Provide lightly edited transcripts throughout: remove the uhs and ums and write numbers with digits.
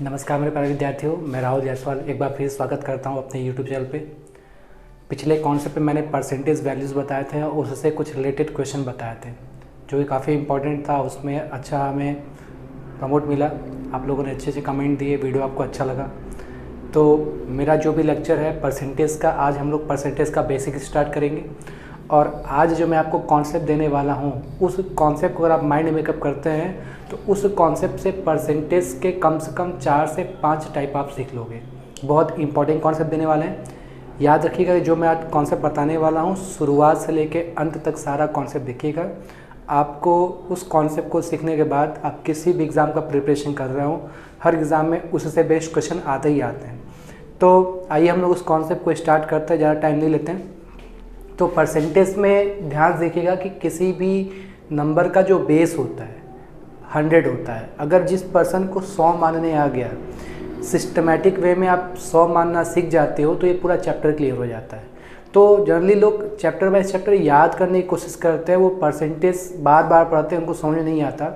नमस्कार मेरे प्यारे विद्यार्थियों, मैं राहुल जायसवाल एक बार फिर स्वागत करता हूं अपने YouTube चैनल पे। पिछले कॉन्सेप्ट पे मैंने परसेंटेज वैल्यूज़ बताए थे और उससे कुछ रिलेटेड क्वेश्चन बताए थे जो कि काफ़ी इंपॉर्टेंट था। उसमें अच्छा हमें प्रमोट मिला, आप लोगों ने अच्छे से कमेंट दिए, वीडियो आपको अच्छा लगा। तो मेरा जो भी लेक्चर है परसेंटेज का, आज हम लोग परसेंटेज का बेसिक स्टार्ट करेंगे। और आज जो मैं आपको कॉन्सेप्ट देने वाला हूँ उस कॉन्सेप्ट को अगर आप माइंड मेकअप करते हैं तो उस कॉन्सेप्ट से परसेंटेज के कम से कम 4 से 5 टाइप आप सीख लोगे। बहुत इंपॉर्टेंट कॉन्सेप्ट देने वाले हैं, याद रखिएगा। जो मैं आज कॉन्सेप्ट बताने वाला हूँ शुरुआत से लेके अंत तक सारा कॉन्सेप्ट देखिएगा। आपको उस कॉन्सेप्ट को सीखने के बाद आप किसी भी एग्ज़ाम का प्रिपरेशन कर रहे हो, हर एग्ज़ाम में उससे बेस्ट क्वेश्चन आते ही आते हैं। तो आइए हम लोग उस कॉन्सेप्ट को स्टार्ट करते हैं, ज़्यादा टाइम नहीं लेते हैं। तो परसेंटेज में ध्यान देखिएगा कि किसी भी नंबर का जो बेस होता है 100 होता है। अगर जिस पर्सन को 100 मानने आ गया, सिस्टमेटिक वे में आप 100 मानना सीख जाते हो तो ये पूरा चैप्टर क्लियर हो जाता है। तो जनरली लोग चैप्टर बाय चैप्टर याद करने की कोशिश करते हैं, वो परसेंटेज बार बार पढ़ते हैं, उनको समझ नहीं आता,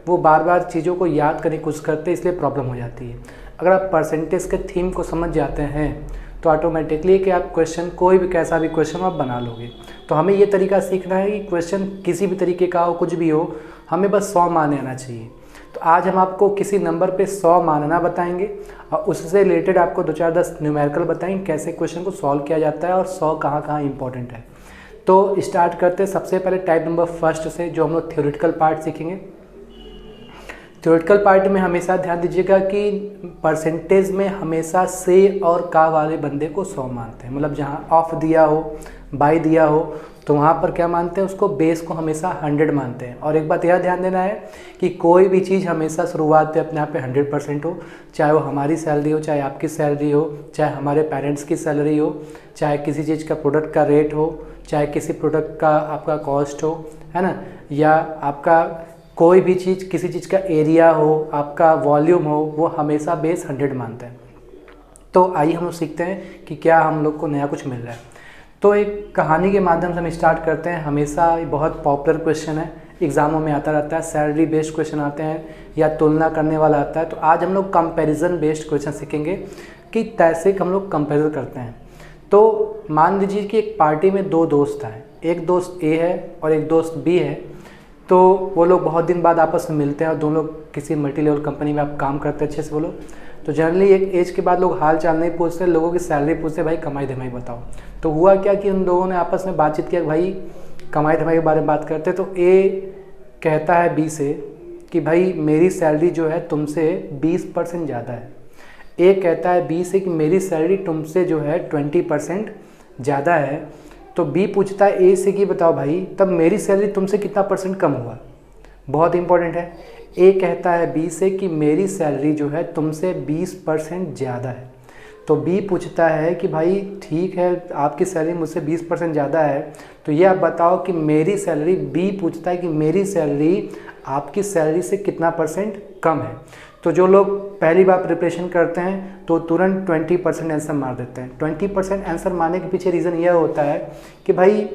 वो बार बार चीज़ों को याद करने की कोशिश करते हैं, इसलिए प्रॉब्लम हो जाती है। अगर आप परसेंटेज के थीम को समझ जाते हैं तो ऑटोमेटिकली कि आप क्वेश्चन कोई भी कैसा भी क्वेश्चन आप बना लोगे। तो हमें ये तरीका सीखना है कि क्वेश्चन किसी भी तरीके का हो, कुछ भी हो, हमें बस 100 मानने आना चाहिए। तो आज हम आपको किसी नंबर पे 100 मानना बताएंगे और उससे रिलेटेड आपको 2-4-10 न्यूमेरिकल बताएंगे कैसे क्वेश्चन को सॉल्व किया जाता है और 100 कहाँ कहाँ इंपॉर्टेंट है। तो स्टार्ट करते हैं सबसे पहले टाइप नंबर फर्स्ट से, जो हम लोग थ्योरेटिकल पार्ट सीखेंगे। थ्योरेटिकल पार्ट में हमेशा ध्यान दीजिएगा कि परसेंटेज में हमेशा से और का वाले बंदे को 100 मानते हैं। मतलब जहाँ ऑफ दिया हो, बाई दिया हो, तो वहाँ पर क्या मानते हैं, उसको बेस को हमेशा 100 मानते हैं। और एक बात यह ध्यान देना है कि कोई भी चीज़ हमेशा शुरुआत पे अपने आप पे 100% हो, चाहे वो हमारी सैलरी हो, चाहे आपकी सैलरी हो, चाहे हमारे पेरेंट्स की सैलरी हो, चाहे किसी चीज़ का प्रोडक्ट का रेट हो, चाहे किसी प्रोडक्ट का आपका कॉस्ट हो, है ना, या आपका कोई भी चीज़, किसी चीज़ का एरिया हो, आपका वॉल्यूम हो, वो हमेशा बेस 100 मानते हैं। तो आइए हम लोग सीखते हैं कि क्या हम लोग को नया कुछ मिल रहा है। तो एक कहानी के माध्यम से हम स्टार्ट करते हैं। हमेशा बहुत पॉपुलर क्वेश्चन है, एग्ज़ामों में आता रहता है, सैलरी बेस्ड क्वेश्चन आते हैं या तुलना करने वाला आता है। तो आज हम लोग कंपैरिजन बेस्ड क्वेश्चन सीखेंगे कि कैसे हम लोग कंपेयर करते हैं। तो मान लीजिए कि एक पार्टी में 2 दोस्त हैं, एक दोस्त ए है और एक दोस्त बी है। तो वो लोग बहुत दिन बाद आपस में मिलते हैं और दोनों लोग किसी मल्टी लेवल कंपनी में आप काम करते हैं अच्छे से। वो लोग तो जनरली एक एज के बाद लोग हाल चाल नहीं पूछते, लोगों की सैलरी पूछते, भाई कमाई धमाई बताओ। तो हुआ क्या कि उन लोगों ने आपस में बातचीत किया, भाई कमाई धमाई के बारे में बात करते। तो ए कहता है बी से कि भाई मेरी सैलरी जो है तुमसे 20% ज़्यादा है। ए कहता है बी से कि मेरी सैलरी तुमसे जो है 20% ज़्यादा है। तो बी पूछता है ए से कि बताओ भाई तब मेरी सैलरी तुमसे कितना परसेंट कम हुआ। बहुत इंपॉर्टेंट है। ए कहता है बी से कि मेरी सैलरी जो है तुमसे 20% ज़्यादा है। तो बी पूछता है कि भाई ठीक है, आपकी सैलरी मुझसे 20% ज़्यादा है, तो ये आप बताओ कि मेरी सैलरी, बी पूछता है कि मेरी सैलरी आपकी सैलरी से कितना परसेंट कम है। तो जो लोग पहली बार प्रिपरेशन करते हैं तो तुरंत 20% आंसर मार देते हैं। 20% आंसर मारने के पीछे रीज़न यह होता है कि भाई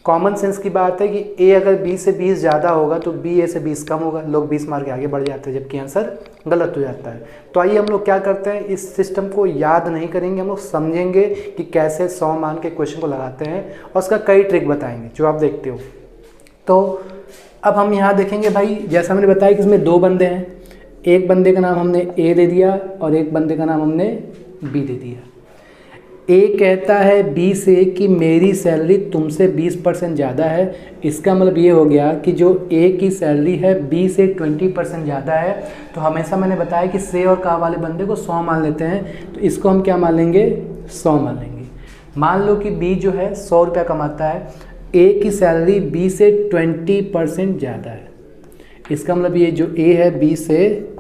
कॉमन सेंस की बात है कि ए अगर 20 से 20 ज़्यादा होगा तो बी ए से 20 कम होगा, लोग 20 मार के आगे बढ़ जाते हैं जबकि आंसर गलत हो जाता है। तो आइए हम लोग क्या करते हैं, इस सिस्टम को याद नहीं करेंगे, हम लोग समझेंगे कि कैसे 100 मान के क्वेश्चन को लगाते हैं और उसका कई ट्रिक बताएंगे जो आप देखते हो। तो अब हम यहाँ देखेंगे भाई, जैसा मैंने बताया कि इसमें 2 बंदे हैं, एक बंदे का नाम हमने ए दे दिया और एक बंदे का नाम हमने बी दे दिया। ए कहता है बी से कि मेरी सैलरी तुमसे 20% ज़्यादा है। इसका मतलब ये हो गया कि जो ए की सैलरी है बी से 20% ज़्यादा है। तो हमेशा मैंने बताया कि से और का वाले बंदे को 100 मान लेते हैं, तो इसको हम क्या मान लेंगे, 100 मान लेंगे। मान लो कि बी जो है 100 रुपया कमाता है, ए की सैलरी बी से 20% ज़्यादा है। इसका मतलब ये जो ए है बी से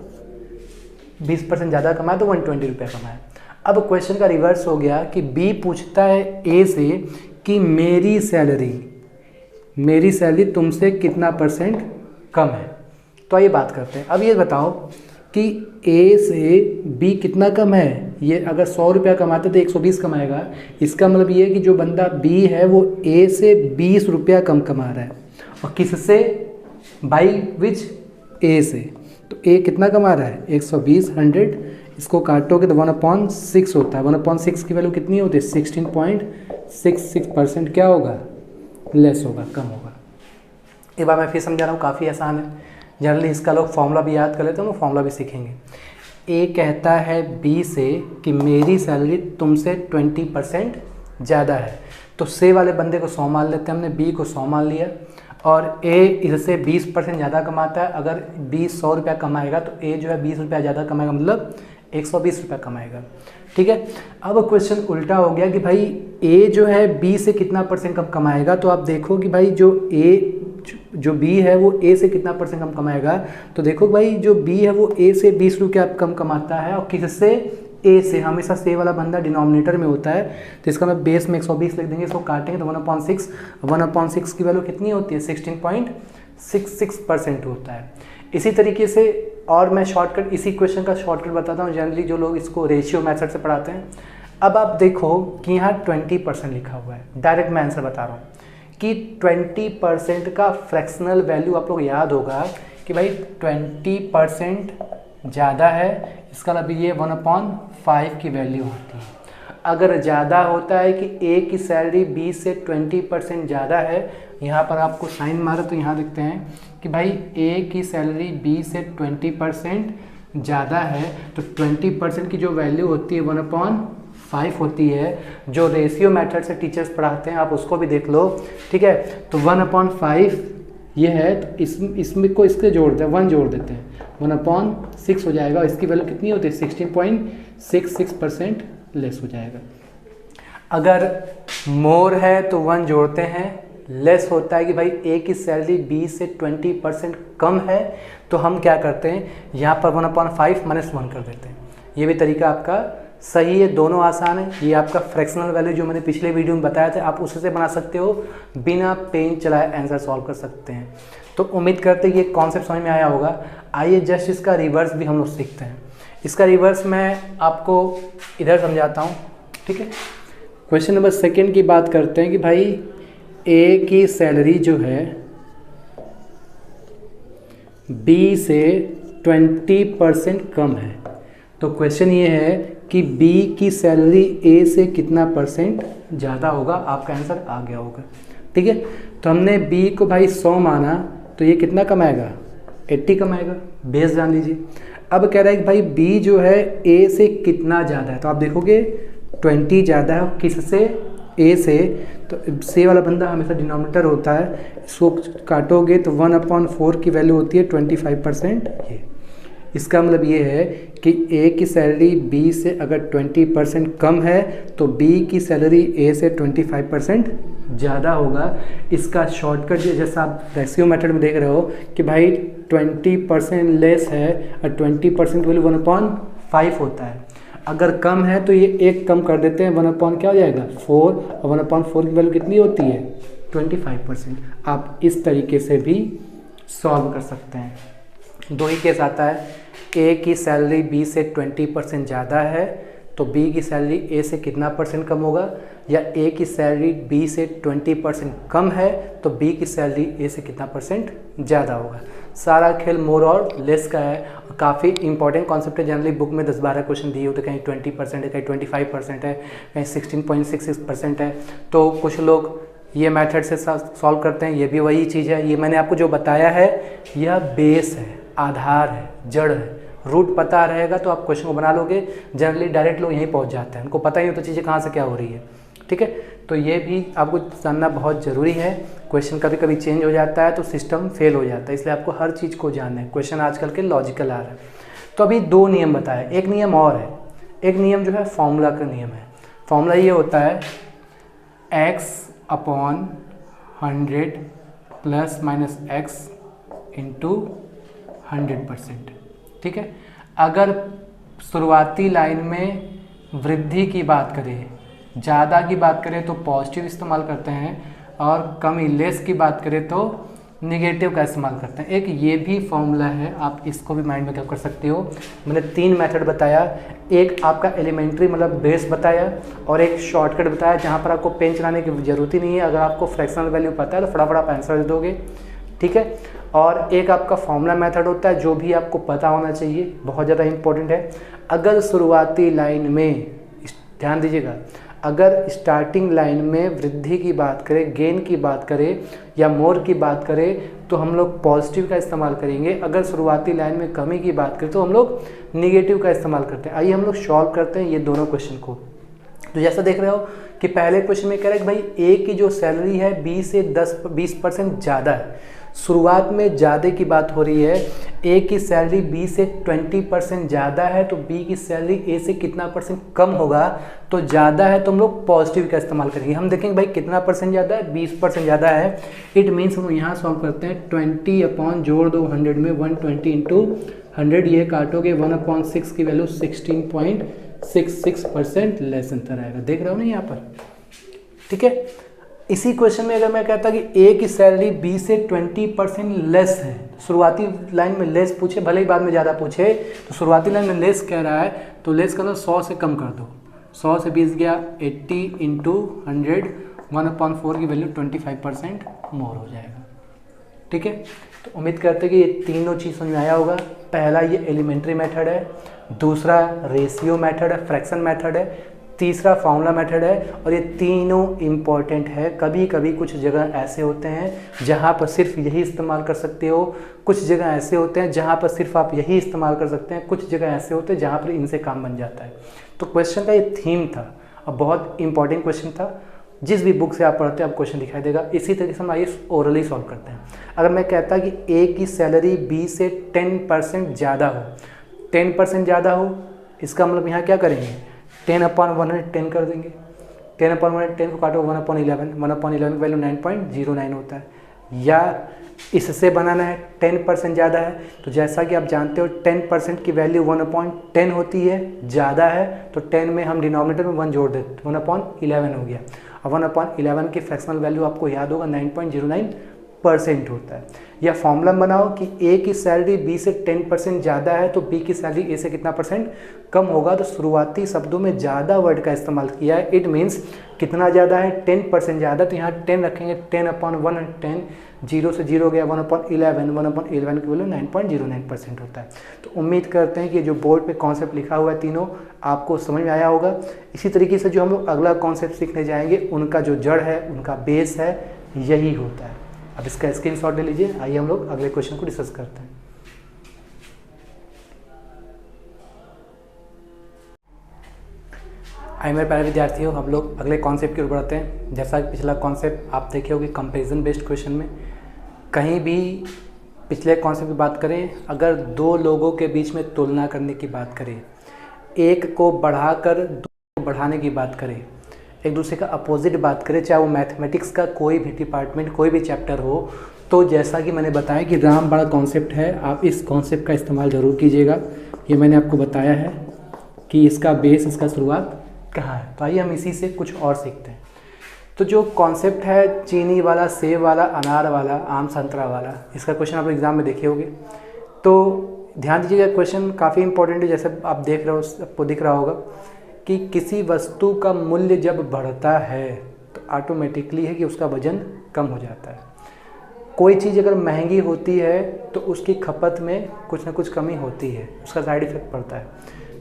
20% ज़्यादा कमाया तो 120 रुपया कमाया। अब क्वेश्चन का रिवर्स हो गया कि बी पूछता है ए से कि मेरी सैलरी तुमसे कितना परसेंट कम है। तो आइए बात करते हैं। अब ये बताओ कि ए से बी कितना कम है। ये अगर 100 रुपया कमाते तो 120 कमाएगा। इसका मतलब ये है कि जो बंदा बी है वो ए से 20 रुपया कम कमा रहा है। और किससे, बाई विच, ए से। तो ए कितना कमा रहा है 120, 100, इसको काटोगे तो 1/6 होता है। 1/6 की वैल्यू कितनी होती है 16.66%। क्या होगा लेस होगा, कम होगा। एक बार मैं फिर समझा रहा हूँ, काफ़ी आसान है, जनरली इसका लोग फॉर्मूला भी याद कर लेते हैं, वो फॉर्मूला भी सीखेंगे। ए कहता है बी से कि मेरी सैलरी तुमसे 20% ज़्यादा है, तो से वाले बंदे को 100 मान लेते हैं हमने, बी को 100 मान लिया, और ए इससे 20% ज़्यादा कमाता है। अगर बी 100 रुपया कमाएगा तो ए जो है 20 रुपया ज़्यादा कमाएगा, मतलब 120 रुपया कमाएगा। ठीक है, अब क्वेश्चन उल्टा हो गया कि भाई ए जो है बी से कितना परसेंट कम कमाएगा। तो आप देखो कि भाई जो बी है वो ए से कितना परसेंट कम कमाएगा। तो देखो भाई जो बी है वो ए से 20 रुपया कम कमाता है, और किससे ए से, हमेशा से वाला बंदा डिनोमिनेटर में होता है, तो इसका मैं बेस में 120 लिख देंगे, इसको काटेंगे तो 1/6, 1/6 की वैल्यू कितनी होती है 16.66% होता है। इसी तरीके से और मैं शॉर्टकट, इसी क्वेश्चन का शॉर्टकट बताता हूँ, जनरली जो लोग इसको रेशियो मेथड से पढ़ाते हैं। अब आप देखो कि यहाँ 20% लिखा हुआ है, डायरेक्ट मैं आंसर बता रहा हूँ कि 20% का फ्रैक्शनल वैल्यू आप लोग याद होगा कि भाई 20% ज़्यादा है, इसका मतलब ये 1/5 की वैल्यू होती है। अगर ज़्यादा होता है कि ए की सैलरी बी से 20% ज़्यादा है, यहाँ पर आपको साइन मारा तो यहाँ देखते हैं कि भाई ए की सैलरी बी से 20% ज़्यादा है, तो 20% की जो वैल्यू होती है 1/5 होती है। जो रेशियो मेथड से टीचर्स पढ़ाते हैं आप उसको भी देख लो, ठीक है। तो 1/5 ये है, तो इसमें को इसके जोड़ दे 1 जोड़ देते हैं, 1/6 हो जाएगा। इसकी वैल्यू कितनी होती है 16.66% लेस हो जाएगा। अगर मोर है तो 1 जोड़ते हैं, लेस होता है कि भाई ए की सैलरी बी से 20% कम है, तो हम क्या करते हैं यहाँ पर 1/5 - 1 कर देते हैं। ये भी तरीका आपका सही है, दोनों आसान है। ये आपका फ्रैक्शनल वैल्यू जो मैंने पिछले वीडियो में बताया था, आप उससे बना सकते हो, बिना पेन चलाए आंसर सॉल्व कर सकते हैं। तो उम्मीद करते हैं ये कॉन्सेप्ट समझ में आया होगा। आइए जस्ट इसका रिवर्स भी हम लोग सीखते हैं। इसका रिवर्स मैं आपको इधर समझाता हूँ, ठीक है। क्वेश्चन नंबर 2 की बात करते हैं कि भाई ए की सैलरी जो है बी से 20% कम है, तो क्वेश्चन ये है कि बी की सैलरी ए से कितना परसेंट ज़्यादा होगा। आपका आंसर आ गया होगा, ठीक है। तो हमने बी को भाई 100 माना, तो ये कितना कमाएगा 80 कमाएगा, बेस जान लीजिए। अब कह रहा है कि भाई बी जो है ए से कितना ज़्यादा है, तो आप देखोगे 20 ज़्यादा है, किससे ए से, तो से वाला बंदा हमेशा डिनोमिनेटर होता है, इसको काटोगे तो 1/4 की वैल्यू होती है 25%। ये इसका मतलब ये है कि ए की सैलरी बी से अगर 20% कम है तो बी की सैलरी ए से 25% ज़्यादा होगा। इसका शॉर्टकट जैसा आप रेशियो मेथड में देख रहे हो कि भाई 20% लेस है और 20% की वैल्यू 1/5 होता है। अगर कम है तो ये 1 कम कर देते हैं, 1/4 क्या हो जाएगा 4, और 1/4 की वैल्यू कितनी होती है 25%। आप इस तरीके से भी सॉल्व कर सकते हैं। 2 ही केस आता है, ए की सैलरी बी से 20% ज़्यादा है तो बी की सैलरी ए से कितना परसेंट कम होगा, या ए की सैलरी बी से 20% कम है तो बी की सैलरी ए से कितना परसेंट ज़्यादा होगा। सारा खेल मोर और लेस का है, काफ़ी इंपॉर्टेंट कॉन्सेप्ट है। जनरली बुक में 10-12 क्वेश्चन दिए होते, कहीं 20% है, कहीं 25% है, कहीं 16.66% है। तो कुछ लोग ये मेथड से सॉल्व करते हैं, ये भी वही चीज़ है। ये मैंने आपको जो बताया है यह बेस है, आधार है, जड़ है। रूट पता रहेगा तो आप क्वेश्चन को बना लोगे। जनरली डायरेक्ट लोग यहीं पहुंच जाते हैं, उनको पता ही हो तो चीज़ें कहाँ से क्या हो रही है, ठीक है। तो ये भी आपको जानना बहुत ज़रूरी है। क्वेश्चन कभी कभी चेंज हो जाता है तो सिस्टम फेल हो जाता है, इसलिए आपको हर चीज़ को जानना है। क्वेश्चन आजकल के लॉजिकल आ रहा है। तो अभी 2 नियम बताया, एक नियम और है। एक नियम जो है फॉर्मूला का नियम है। फॉर्मूला ये होता है x/100 ± x × 100%, ठीक है। अगर शुरुआती लाइन में वृद्धि की बात करें, ज़्यादा की बात करें तो पॉजिटिव इस्तेमाल करते हैं, और कमी लेस की बात करें तो निगेटिव का इस्तेमाल करते हैं। एक ये भी फॉर्मूला है, आप इसको भी माइंड में क्या कर सकते हो। मैंने 3 मेथड बताया, एक आपका एलिमेंट्री मतलब बेस बताया, और एक शॉर्टकट बताया जहाँ पर आपको पेन चलाने की ज़रूरत ही नहीं है। अगर आपको फ्रैक्शनल वैल्यू पता है तो फटाफट आप आंसर दे दोगे। ठीक है। और एक आपका फॉर्मूला मेथड होता है जो भी आपको पता होना चाहिए, बहुत ज़्यादा इंपॉर्टेंट है। अगर शुरुआती लाइन में, ध्यान दीजिएगा, अगर स्टार्टिंग लाइन में वृद्धि की बात करें, गेन की बात करें या मोर की बात करें तो हम लोग पॉजिटिव का इस्तेमाल करेंगे। अगर शुरुआती लाइन में कमी की बात करें तो हम लोग निगेटिव का इस्तेमाल करते हैं। आइए हम लोग सॉल्व करते हैं ये दोनों क्वेश्चन को। तो जैसा देख रहे हो कि पहले क्वेश्चन में कह रहा है कि भाई ए की जो सैलरी है 20% ज़्यादा है। शुरुआत में ज़्यादा की बात हो रही है, ए की सैलरी बी से 20% ज़्यादा है, तो बी की सैलरी ए से कितना परसेंट कम होगा, तो ज़्यादा है तो हम लोग पॉजिटिव का इस्तेमाल करेंगे। हम देखेंगे भाई कितना परसेंट ज़्यादा है, 20% ज़्यादा है। इट मीन्स हम यहाँ सॉल्व करते हैं 20 अपॉन जोड़ दो 100 में, 120 इंटू 100, ये काटोगे 1/6 की वैल्यू 16.66% लेस अंतर आएगा। देख रहे हो ना यहाँ पर, ठीक है। इसी क्वेश्चन में अगर मैं कहता कि ए की सैलरी बी से 20% लेस है, शुरुआती लाइन में लेस पूछे, भले ही बाद में ज़्यादा पूछे, तो शुरुआती लाइन में लेस कह रहा है तो लेस कर दो, 100 से कम कर दो। 100 से 20 गया 80 इंटू 100, 1/4 की वैल्यू 25% मोर हो जाएगा, ठीक है। तो उम्मीद करते हैं कि ये तीनों चीज़ समझ में आया होगा। पहला ये एलिमेंट्री मेथड है, दूसरा रेशियो मेथड है, फ्रैक्शन मेथड है, तीसरा फॉर्मूला मेथड है, और ये तीनों इम्पॉर्टेंट है। कभी कभी कुछ जगह ऐसे होते हैं जहाँ पर सिर्फ यही इस्तेमाल कर सकते हो, कुछ जगह ऐसे होते हैं जहाँ पर सिर्फ आप यही इस्तेमाल कर सकते हैं, कुछ जगह ऐसे होते हैं जहाँ पर इनसे काम बन जाता है। तो क्वेश्चन का ये थीम था और बहुत इंपॉर्टेंट क्वेश्चन था। जिस भी बुक से आप पढ़ते हैं आप क्वेश्चन दिखाई देगा। इसी तरीके से हम आइए ओरली सॉल्व करते हैं। अगर मैं कहता कि ए की सैलरी बी से 10% ज़्यादा हो, 10% ज़्यादा हो, इसका मतलब यहाँ क्या करेंगे, 10/110 कर देंगे। 10/110 को काटो 1/11, 1/11 की वैल्यू 9.09 होता है। या इससे बनाना है 10% ज़्यादा है, तो जैसा कि आप जानते हो 10% की वैल्यू 1/10 होती है, ज़्यादा है तो 10 में हम डिनोमिनेटर में 1 जोड़ देते, 1/11 हो गया। अब 1/11 की फ्रैक्शनल वैल्यू आपको याद होगा 9.09% होता है। या फॉर्मूला बनाओ कि ए की सैलरी बी से 10% ज़्यादा है तो बी की सैलरी ए से कितना परसेंट कम होगा। तो शुरुआती शब्दों में ज़्यादा वर्ड का इस्तेमाल किया है। इट मीन्स कितना ज़्यादा है, 10% ज़्यादा, तो यहाँ 10 रखेंगे, 10/110, 0 से 0 गया 1/11, 1/11 की वैल्यू 9.09% होता है। तो उम्मीद करते हैं कि जो बोर्ड पे कॉन्सेप्ट लिखा हुआ है तीनों आपको समझ में आया होगा। इसी तरीके से जो हम लोग अगला कॉन्सेप्ट सीखने जाएंगे उनका जो जड़ है, उनका बेस है, यही होता है। अब इसका स्क्रीनशॉट ले लीजिए। आइए हम लोग अगले क्वेश्चन को डिस्कस करते हैं। आइए मेरे प्यारे विद्यार्थियों, हम लोग अगले कॉन्सेप्ट की ओर बढ़ते हैं। जैसा कि पिछला कॉन्सेप्ट आप देखे होंगे कंपैरिजन बेस्ड क्वेश्चन में, कहीं भी पिछले कॉन्सेप्ट की बात करें, अगर दो लोगों के बीच में तुलना करने की बात करें, एक को बढ़ाकर दो को बढ़ाने की बात करें, एक दूसरे का अपोजिट बात करें, चाहे वो मैथमेटिक्स का कोई भी डिपार्टमेंट, कोई भी चैप्टर हो, तो जैसा कि मैंने बताया कि राम बड़ा कॉन्सेप्ट है, आप इस कॉन्सेप्ट का इस्तेमाल ज़रूर कीजिएगा। ये मैंने आपको बताया है कि इसका बेस, इसका शुरुआत कहाँ है। तो आइए हम इसी से कुछ और सीखते हैं। तो जो कॉन्सेप्ट है चीनी वाला, सेब वाला, अनार वाला, आम संतरा वाला, इसका क्वेश्चन आप एग्ज़ाम में देखे होंगे। तो ध्यान दीजिएगा, क्वेश्चन काफ़ी इंपॉर्टेंट है। जैसे आप देख रहे हो, आपको दिख रहा होगा कि किसी वस्तु का मूल्य जब बढ़ता है तो ऑटोमेटिकली है कि उसका वजन कम हो जाता है। कोई चीज़ अगर महंगी होती है तो उसकी खपत में कुछ ना कुछ कमी होती है, उसका साइड इफेक्ट पड़ता है।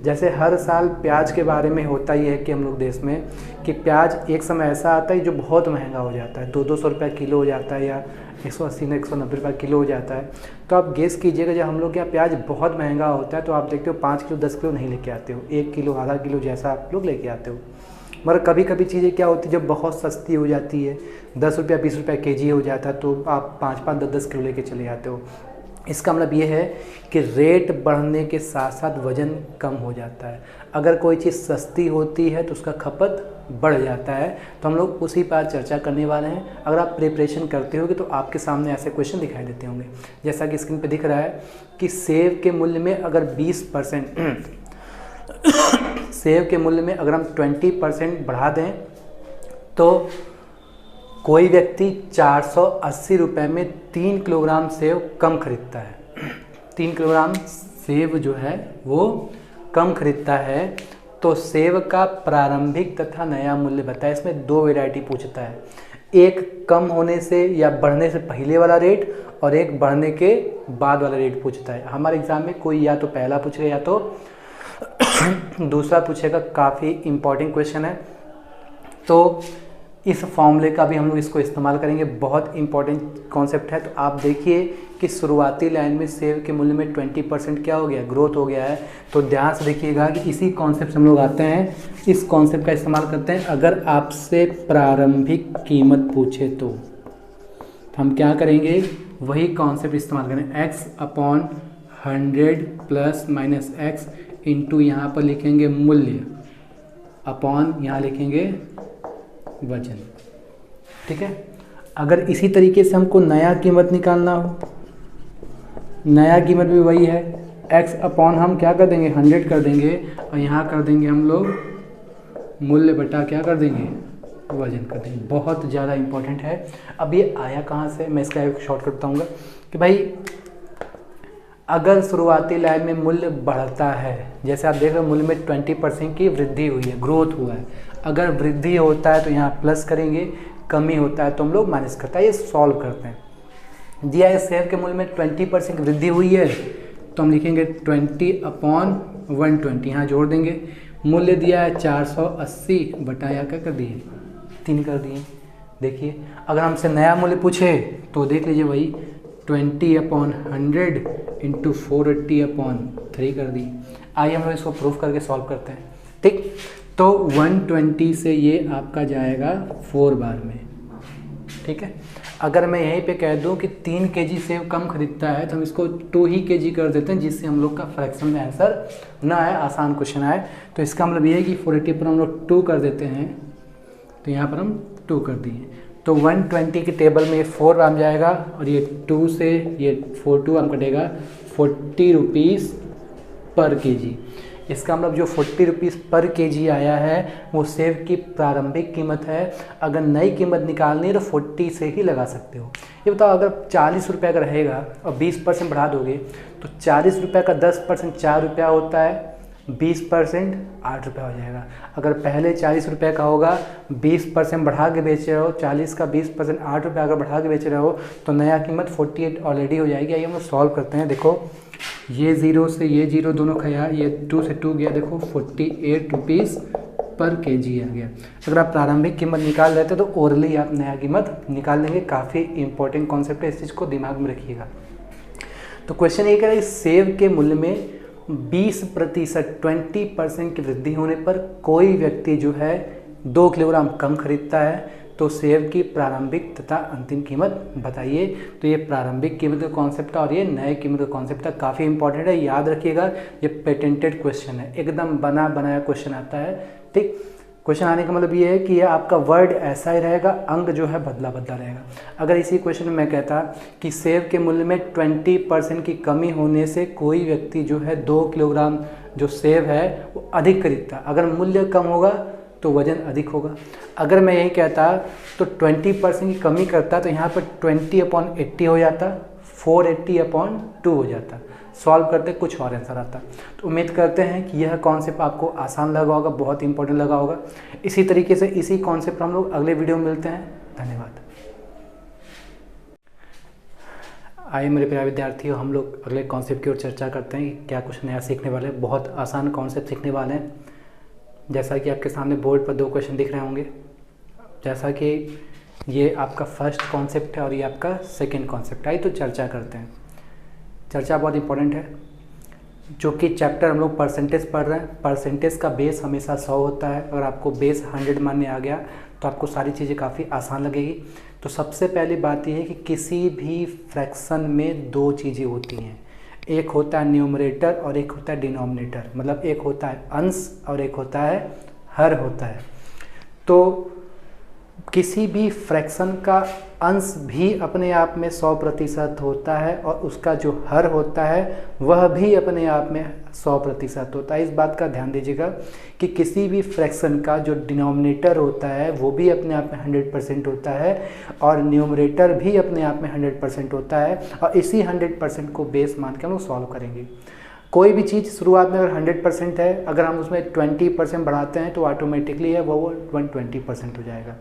जैसे हर साल प्याज के बारे में होता ही है कि हम लोग देश में कि प्याज एक समय ऐसा आता है जो बहुत महंगा हो जाता है, 200 रुपये किलो हो जाता है, या 180 ने 190 रुपये किलो हो जाता है। तो आप गेस कीजिएगा, जब हम लोग यहाँ प्याज बहुत महंगा होता है तो आप देखते हो 5 किलो 10 किलो नहीं लेके आते हो, 1 किलो आधा किलो जैसा आप लोग लेके आते हो। मगर कभी कभी चीज़ें क्या होती है, जब बहुत सस्ती हो जाती है, 10 रुपया 20 रुपये केजी हो जाता है, तो आप 5-5 10-10 किलो लेके चले आते हो। इसका मतलब ये है कि रेट बढ़ने के साथ साथ वज़न कम हो जाता है। अगर कोई चीज़ सस्ती होती है तो उसका खपत बढ़ जाता है। तो हम लोग उसी पर चर्चा करने वाले हैं। अगर आप प्रिपरेशन करते होगे तो आपके सामने ऐसे क्वेश्चन दिखाई देते होंगे। जैसा कि स्क्रीन पे दिख रहा है कि सेब के मूल्य में अगर 20% सेब के मूल्य में अगर हम 20% बढ़ा दें तो कोई व्यक्ति 480 रुपये में 3 किलोग्राम सेब कम खरीदता है। 3 किलोग्राम सेब जो है वो कम खरीदता है। तो सेब का प्रारंभिक तथा नया मूल्य बताए। इसमें 2 वैरायटी पूछता है। एक कम होने से या बढ़ने से पहले वाला रेट और एक बढ़ने के बाद वाला रेट पूछता है। हमारे एग्ज़ाम में कोई या तो पहला पूछेगा या तो दूसरा पूछेगा। काफ़ी इम्पॉर्टेंट क्वेश्चन है। तो इस फॉर्मूले का भी हम लोग इसको इस्तेमाल करेंगे, बहुत इंपॉर्टेंट कॉन्सेप्ट है। तो आप देखिए कि शुरुआती लाइन में सेव के मूल्य में 20% क्या हो गया, ग्रोथ हो गया है। तो ध्यान से देखिएगा कि इसी कॉन्सेप्ट से हम लोग आते हैं, इस कॉन्सेप्ट का इस्तेमाल करते हैं। अगर आपसे प्रारंभिक कीमत पूछे तो हम क्या करेंगे, वही कॉन्सेप्ट इस्तेमाल करें। x/100 plus minus x into यहाँ पर लिखेंगे मूल्य अपॉन यहाँ लिखेंगे वजन। ठीक है। अगर इसी तरीके से हमको नया कीमत निकालना हो, नया कीमत भी वही है, x/, हम क्या कर देंगे 100 कर देंगे और यहाँ कर देंगे हम लोग मूल्य बटा क्या कर देंगे वजन कर देंगे। बहुत ज़्यादा इंपॉर्टेंट है। अब ये आया कहाँ से, मैं इसका एक शॉर्टकट बताऊँगा कि भाई अगर शुरुआती लाइन में मूल्य बढ़ता है, जैसे आप देख रहे हो मूल्य में 20% की वृद्धि हुई है, ग्रोथ हुआ है। अगर वृद्धि होता है तो यहाँ प्लस करेंगे, कमी होता है तो हम लोग माइनस करता है। ये सॉल्व करते हैं। दिया है शेयर के मूल्य में 20% वृद्धि हुई है तो हम लिखेंगे 20/120, यहाँ जोड़ देंगे। मूल्य दिया है 480 बटा या क्या कर दिए 3 कर दिए। देखिए अगर हमसे नया मूल्य पूछे तो देख लीजिए वही 20/100 इंटू 480/3 कर दी। आइए हम लोग इसको प्रूफ करके सॉल्व करते हैं। ठीक, तो 120 से ये आपका जाएगा 4 बार में। ठीक है। अगर मैं यहीं पे कह दूं कि 3 kg सेब कम खरीदता है तो हम इसको 2 ही kg कर देते हैं, जिससे हम लोग का फ्रैक्शन में आंसर ना आए, आसान क्वेश्चन आए। तो इसका मतलब ये है कि 480 पर हम लोग 2 कर देते हैं, तो यहाँ पर हम 2 कर दिए। तो 120 की टेबल में 4 राम जाएगा और ये 2 से ये 42 हम कटेगा 40 रुपीज़ पर केजी। इसका मतलब जो 40 रुपीज़ पर केजी आया है वो सेब की प्रारंभिक कीमत है। अगर नई कीमत निकालनी है तो 40 से ही लगा सकते हो। ये बताओ अगर 40 रुपये का रहेगा और 20% बढ़ा दोगे तो 40 रुपये का 10% 4 रुपया होता है, 20% 8 रुपया हो जाएगा। अगर पहले 40 रुपये का होगा, 20% बढ़ा के बेच रहे हो, 40 का 20% 8 रुपया अगर बढ़ा के बेच रहे हो तो नया कीमत 48 ऑलरेडी हो जाएगी। आइए हम सॉल्व करते हैं। देखो ये 0 से ये 0 दोनों खया, ये 2 से 2 गया, देखो 48 रुपीज़ पर केजी आ गया। अगर आप प्रारंभिक कीमत निकाल लेते तो ओरली आप नया कीमत निकाल लेंगे। काफ़ी इंपॉर्टेंट कॉन्सेप्ट है, इस चीज़ को दिमाग में रखिएगा। तो क्वेश्चन ये कह रहा है सेब के मूल्य में 20% की वृद्धि होने पर कोई व्यक्ति जो है 2 किलोग्राम कम खरीदता है, तो सेब की प्रारंभिक तथा अंतिम कीमत बताइए। तो ये प्रारंभिक कीमत का कॉन्सेप्ट है और ये नए कीमत का कॉन्सेप्ट है। काफ़ी इंपॉर्टेंट है, याद रखिएगा। ये पेटेंटेड क्वेश्चन है, एकदम बना बनाया क्वेश्चन आता है। ठीक, क्वेश्चन आने का मतलब ये है कि ये आपका वर्ड ऐसा ही रहेगा, अंक जो है बदला बदला रहेगा। अगर इसी क्वेश्चन में मैं कहता कि सेब के मूल्य में 20% की कमी होने से कोई व्यक्ति जो है 2 किलोग्राम जो सेब है वो अधिक खरीदता, अगर मूल्य कम होगा तो वजन अधिक होगा। अगर मैं यही कहता तो 20% की कमी करता तो यहाँ पर 20/80 हो जाता, 480/2 हो जाता। सॉल्व करते कुछ और आंसर आता। तो उम्मीद करते हैं कि यह कॉन्सेप्ट आपको आसान लगा होगा, बहुत इंपॉर्टेंट लगा होगा। इसी तरीके से इसी कॉन्सेप्ट हम लोग अगले वीडियो में मिलते हैं। धन्यवाद। आइए मेरे प्यारे विद्यार्थियों, हम लोग अगले कॉन्सेप्ट की ओर चर्चा करते हैं कि क्या कुछ नया सीखने वाले हैं। बहुत आसान कॉन्सेप्ट सीखने वाले हैं। जैसा कि आपके सामने बोर्ड पर 2 क्वेश्चन दिख रहे होंगे। जैसा कि ये आपका फर्स्ट कॉन्सेप्ट है और ये आपका सेकेंड कॉन्सेप्ट है। आइए तो चर्चा करते हैं। चर्चा बहुत इंपॉर्टेंट है। जो कि चैप्टर हम लोग परसेंटेज पढ़ रहे हैं, परसेंटेज का बेस हमेशा 100 होता है। अगर आपको बेस 100 मानने आ गया तो आपको सारी चीज़ें काफ़ी आसान लगेगी। तो सबसे पहली बात यह है कि किसी भी फ्रैक्शन में 2 चीज़ें होती हैं, एक होता है न्यूमरेटर और एक होता है डिनोमिनेटर। मतलब एक होता है अंश और एक होता है हर होता है। तो किसी भी फ्रैक्शन का अंश भी अपने आप में 100% होता है और उसका जो हर होता है वह भी अपने आप में 100% होता है। इस बात का ध्यान दीजिएगा कि किसी भी फ्रैक्शन का जो डिनोमिनेटर होता है वो भी अपने आप में 100% होता है और न्यूमरेटर भी अपने आप में 100% होता है। और इसी 100% को बेस मान के हम लोग सॉल्व करेंगे। कोई भी चीज़ शुरुआत में अगर 100% है, अगर हम उसमें 20% बढ़ाते हैं तो ऑटोमेटिकली है वो 120% हो जाएगा।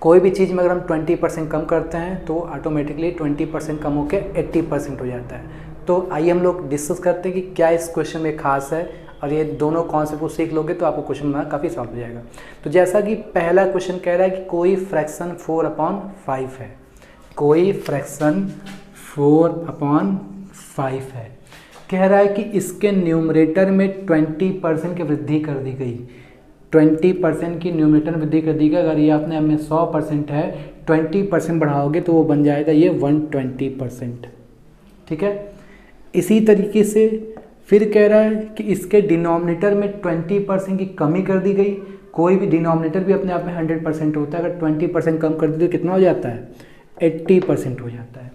कोई भी चीज़ में अगर हम 20% कम करते हैं तो ऑटोमेटिकली 20% कम होकर 80% हो जाता है। तो आइए हम लोग डिस्कस करते हैं कि क्या इस क्वेश्चन में खास है, और ये दोनों कॉन्सेप्ट को सीख लोगे तो आपको क्वेश्चन बनाना काफ़ी सॉल्व हो जाएगा। तो जैसा कि पहला क्वेश्चन कह रहा है कि कोई फ्रैक्शन 4/5 है, कोई फ्रैक्शन 4/5 है, कह रहा है कि इसके न्यूमरेटर में 20% की वृद्धि कर दी गई। 20% की न्यूमरेटर में वृद्धि कर दी गई। अगर ये आपने में 100% है, 20% बढ़ाओगे तो वो बन जाएगा ये 120%। ठीक है। इसी तरीके से फिर कह रहा है कि इसके डिनोमिनेटर में 20% की कमी कर दी गई। कोई भी डिनोमिनेटर भी अपने आप में 100% होता है, अगर 20% कम कर दी तो कितना हो जाता है, 80% हो जाता है।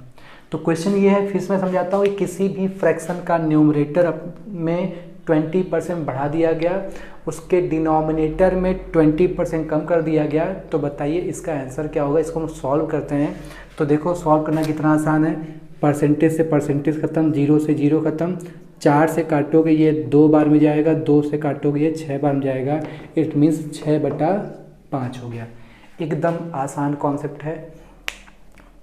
तो क्वेश्चन ये है, फिर मैं समझाता हूँ कि किसी भी फ्रैक्शन का न्यूमरेटर में 20% बढ़ा दिया गया, उसके डिनोमिनेटर में 20% कम कर दिया गया, तो बताइए इसका आंसर क्या होगा। इसको हम सॉल्व करते हैं। तो देखो सॉल्व करना कितना आसान है। परसेंटेज से परसेंटेज खत्म, 0 से 0 खत्म, 4 से काटोगे ये 2 बार में जाएगा, 2 से काटोगे ये 6 बार में जाएगा। इट मीन्स 6/5 हो गया। एकदम आसान कॉन्सेप्ट है।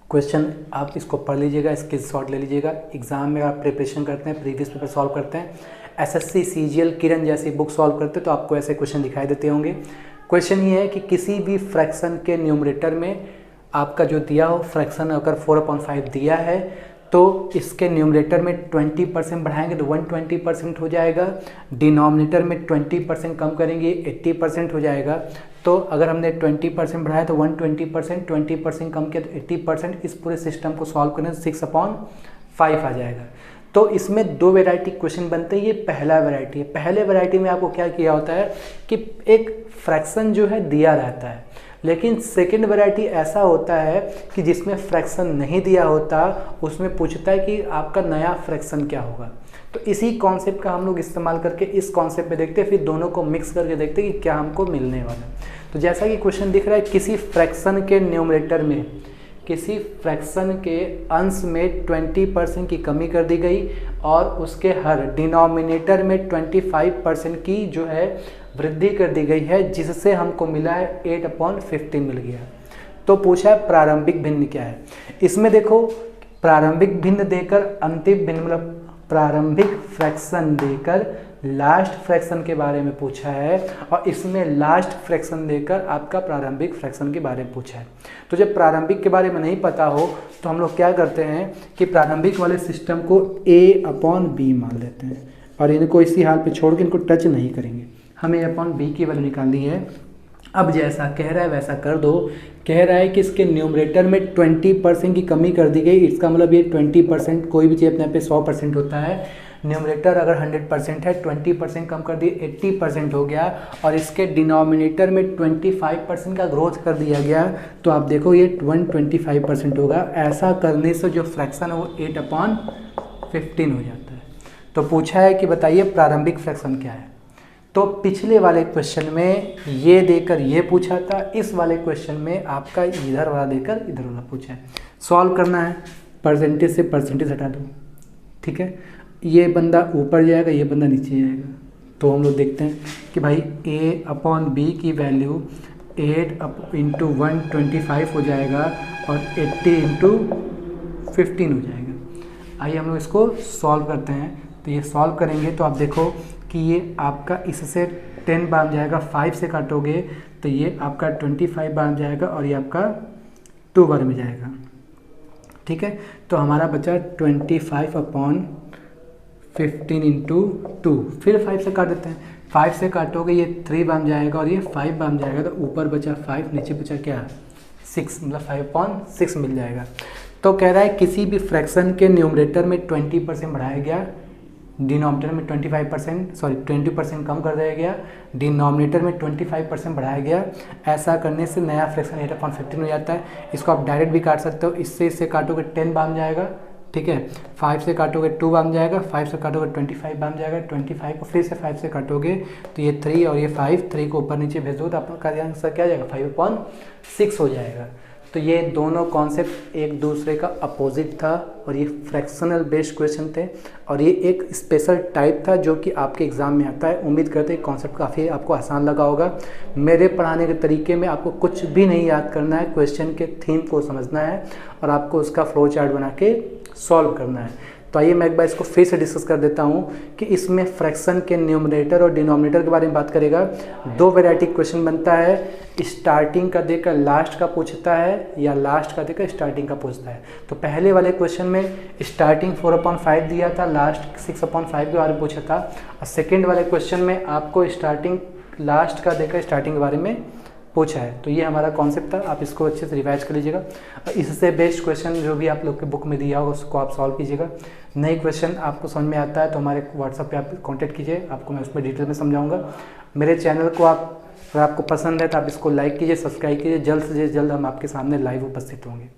क्वेश्चन आप इसको पढ़ लीजिएगा, स्क्रीन शॉट ले लीजिएगा। एग्जाम में आप प्रिपरेशन करते हैं, प्रीवियस पेपर सॉल्व करते हैं, एसएससी सीजीएल किरण जैसी बुक सॉल्व करते हैं, तो आपको ऐसे क्वेश्चन दिखाई देते होंगे। क्वेश्चन ये है कि किसी भी फ्रैक्शन के न्यूमरेटर में आपका जो दिया हो फ्रैक्शन अगर 4/5 दिया है तो इसके न्यूमरेटर में 20% बढ़ाएंगे तो 120% हो जाएगा। डिनोमिनेटर में 20% कम करेंगे 80% हो जाएगा। तो अगर हमने 20% बढ़ाया तो 120%, 20% कम किया तो 80%। इस पूरे सिस्टम को सॉल्व करने से 6/5 आ जाएगा। तो इसमें 2 वैरायटी क्वेश्चन बनते हैं। ये पहला वैरायटी है। पहले वैरायटी में आपको क्या किया होता है कि एक फ्रैक्शन जो है दिया रहता है, लेकिन सेकंड वैरायटी ऐसा होता है कि जिसमें फ्रैक्शन नहीं दिया होता, उसमें पूछता है कि आपका नया फ्रैक्शन क्या होगा। तो इसी कॉन्सेप्ट का हम लोग इस्तेमाल करके इस कॉन्सेप्ट में देखते हैं, फिर दोनों को मिक्स करके देखते हैं कि क्या हमको मिलने वाला है। तो जैसा कि क्वेश्चन दिख रहा है, किसी फ्रैक्शन के न्यूमरेटर में, किसी फ्रैक्शन के अंश में 20% की कमी कर दी गई और उसके हर डिनोमिनेटर में 25% की जो है वृद्धि कर दी गई है, जिससे हमको मिला है 8/15 मिल गया। तो पूछा है प्रारंभिक भिन्न क्या है। इसमें देखो प्रारंभिक भिन्न देकर अंतिम भिन्न, मतलब प्रारंभिक फ्रैक्शन देकर लास्ट फ्रैक्शन के बारे में पूछा है, और इसमें लास्ट फ्रैक्शन देकर आपका प्रारंभिक फ्रैक्शन के बारे में पूछा है। तो जब प्रारंभिक के बारे में नहीं पता हो तो हम लोग क्या करते हैं कि प्रारंभिक वाले सिस्टम को A/B मान लेते हैं और इनको इसी हाल पे छोड़ के इनको टच नहीं करेंगे। हमें A/B की वैल्यू निकालनी है। अब जैसा कह रहा है वैसा कर दो। कह रहा है कि इसके न्यूमरेटर में 20% की कमी कर दी गई। इसका मतलब ये 20%, कोई भी चीज़ अपने आप पे 100% होता है। न्यूमरेटर अगर 100% है, 20% कम कर दिए 80% हो गया, और इसके डिनोमिनेटर में 25% का ग्रोथ कर दिया गया, तो आप देखो ये 125% होगा। ऐसा करने से जो फ्रैक्शन है वो 8/15 हो जाता है। तो पूछा है कि बताइए प्रारंभिक फ्रैक्शन क्या है। तो पिछले वाले क्वेश्चन में ये देकर ये पूछा था, इस वाले क्वेश्चन में आपका इधर वाला देकर इधर वाला पूछा है। सॉल्व करना है, परसेंटेज से परसेंटेज हटा दो। ठीक है, ये बंदा ऊपर जाएगा, ये बंदा नीचे जाएगा। तो हम लोग देखते हैं कि भाई A/B की वैल्यू 8 × 125 हो जाएगा और 80 × 15 हो जाएगा। आइए हम लोग इसको सॉल्व करते हैं। तो ये सॉल्व करेंगे तो आप देखो कि ये आपका इससे 10 बार जाएगा, 5 से काटोगे तो ये आपका 25 बार जाएगा और ये आपका 2 बार में जाएगा। ठीक है, तो हमारा बचा 25/15 × 2। फिर 5 से काट देते हैं। 5 से काटोगे ये 3 बार जाएगा और ये 5 बार जाएगा, तो ऊपर बचा 5, नीचे बचा क्या 6, मतलब 5/6 मिल जाएगा। तो कह रहा है किसी भी फ्रैक्शन के न्यूमरेटर में 20% बढ़ाया गया, डिनोमिनेटर में 20% कम कर दिया गया, डिनोमिनेटर में 25% बढ़ाया गया। ऐसा करने से नया फ्रैक्शन 8/15 हो जाता है। इसको आप डायरेक्ट भी काट सकते हो। इससे काटोगे 10 बार जाएगा। ठीक है, 5 से काटोगे 2 बार जाएगा, 5 से काटोगे 25 बार जाएगा, 25 को फिर से 5 से काटोगे तो ये 3 और ये 5, 3 को ऊपर नीचे भेज दो तो आपका आंसर क्या आ जाएगा 5/6 हो जाएगा। तो ये दोनों कॉन्सेप्ट एक दूसरे का अपोजिट था और ये फ्रैक्शनल बेस्ड क्वेश्चन थे और ये एक स्पेशल टाइप था जो कि आपके एग्ज़ाम में आता है। उम्मीद करते हैं कॉन्सेप्ट काफ़ी आपको आसान लगा होगा। मेरे पढ़ाने के तरीके में आपको कुछ भी नहीं याद करना है, क्वेश्चन के थीम को समझना है और आपको उसका फ्लो चार्ट बना के सॉल्व करना है। तो आइए मैं एक बार इसको फिर से डिस्कस कर देता हूँ कि इसमें फ्रैक्शन के न्यूमरेटर और डिनोमिनेटर के बारे में बात करेगा। दो वैरायटी क्वेश्चन बनता है, स्टार्टिंग का देकर लास्ट का पूछता है या लास्ट का देकर स्टार्टिंग का पूछता है। तो पहले वाले क्वेश्चन में स्टार्टिंग 4/5 दिया था, लास्ट 6/5 के बारे में पूछा था और सेकेंड वाले क्वेश्चन में आपको स्टार्टिंग लास्ट का देकर स्टार्टिंग के बारे में पूछा है। तो ये हमारा कॉन्सेप्ट था, आप इसको अच्छे से रिवाइज कर लीजिएगा। इससे बेस्ड क्वेश्चन जो भी आप लोग के बुक में दिया होगा उसको आप सॉल्व कीजिएगा। नए क्वेश्चन आपको समझ में आता है तो हमारे व्हाट्सएप पे आप कांटेक्ट कीजिए, आपको मैं उसमें डिटेल में समझाऊंगा। मेरे चैनल को अगर आपको पसंद है तो आप इसको लाइक कीजिए, सब्सक्राइब कीजिए। जल्द से जल्द हम आपके सामने लाइव उपस्थित होंगे।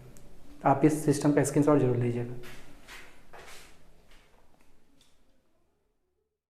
आप इस सिस्टम का स्क्रीनशॉट जरूर लीजिएगा।